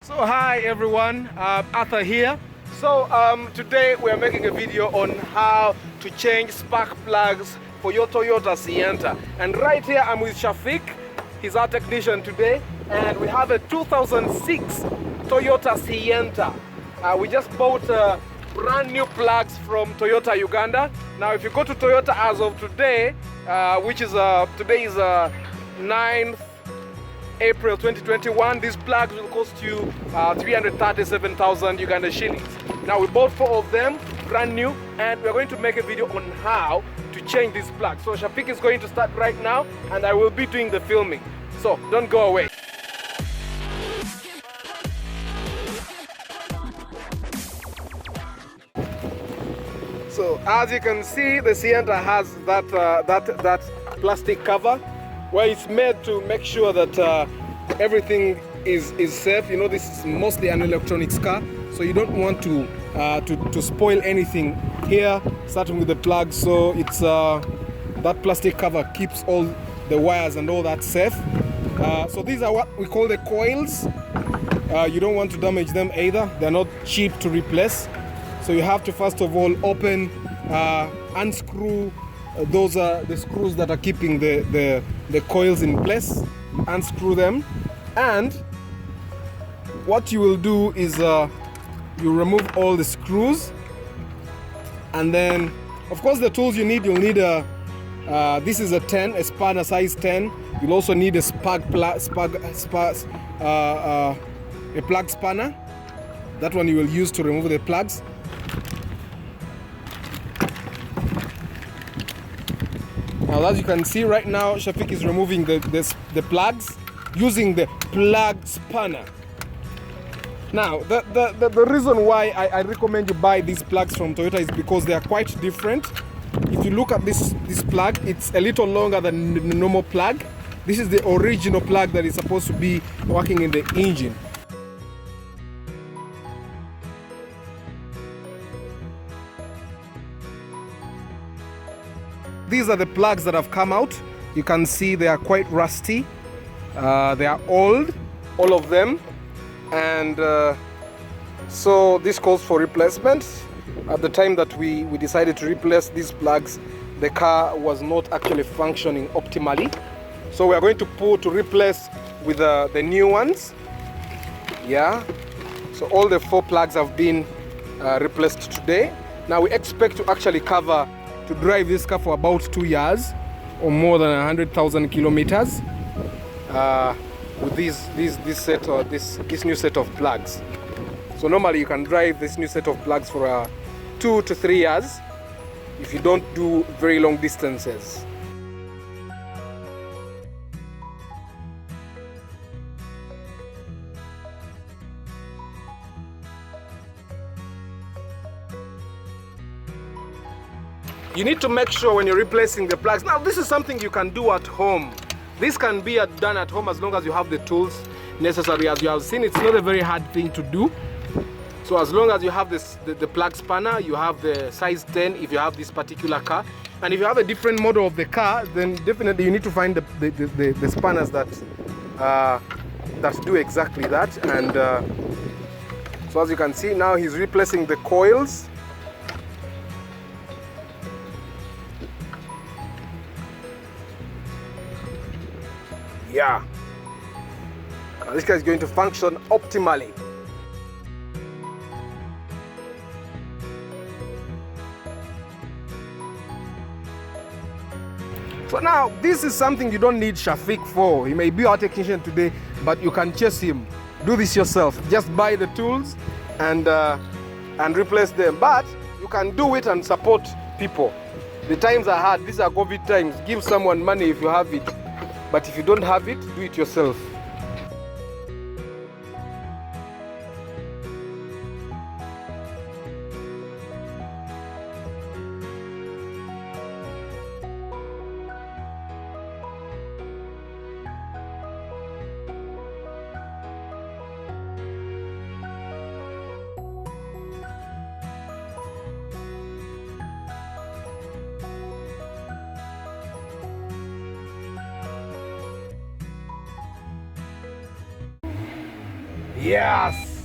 So hi everyone, Arthur here. So today we are making a video on how to change spark plugs for your Toyota Sienta. And right here I'm with Shafiq, he's our technician today, and we have a 2006 Toyota Sienta. We just bought brand new plugs from Toyota Uganda. Now if you go to Toyota as of today, which is today is 9th April 2021, these plugs will cost you 337,000 Uganda shillings. Now we bought 4 of them, brand new, and we're going to make a video on how to change these plugs. So Shafiq is going to start right now, and I will be doing the filming. So don't go away. So as you can see, the Sienta has that plastic cover, where it's made to make sure that everything is safe. You know, this is mostly an electronics car, so you don't want to spoil anything here, starting with the plugs. So it's that plastic cover keeps all the wires and all that safe. So these are what we call the coils. You don't want to damage them either. They're not cheap to replace. So you have to first of all open, unscrew. Those are the screws that are keeping the coils in place. Unscrew them, and what you will do is you remove all the screws, and then of course the tools you'll need this is a spanner size 10. You'll also need a plug spanner. That one you will use to remove the plugs. Now, as you can see right now, Shafiq is removing the plugs using the plug spanner. Now, the reason why I recommend you buy these plugs from Toyota is because they are quite different. If you look at this plug, it's a little longer than the normal plug. This is the original plug that is supposed to be working in the engine. These are the plugs that have come out. You can see they are quite rusty. They are old, all of them. And so this calls for replacement. At the time that we decided to replace these plugs, the car was not actually functioning optimally. So we are going to replace with the new ones. Yeah. So all the 4 plugs have been replaced today. Now we expect to actually to drive this car for about 2 years or more than 100,000 kilometers with this new set of plugs. So normally you can drive this new set of plugs for 2 to 3 years if you don't do very long distances. You need to make sure when you're replacing the plugs. Now, this is something you can do at home. This can be done at home as long as you have the tools necessary. As you have seen, it's not a very hard thing to do. So as long as you have the plug spanner, you have the size 10 if you have this particular car. And if you have a different model of the car, then definitely you need to find the spanners that do exactly that. And so as you can see, now he's replacing the coils. Yeah, now this car is going to function optimally. So now this is something you don't need Shafiq for. He may be our technician today, but you can chase him. Do this yourself. Just buy the tools and replace them. But you can do it and support people. The times are hard. These are COVID times. Give someone money if you have it. But if you don't have it, do it yourself. Yes.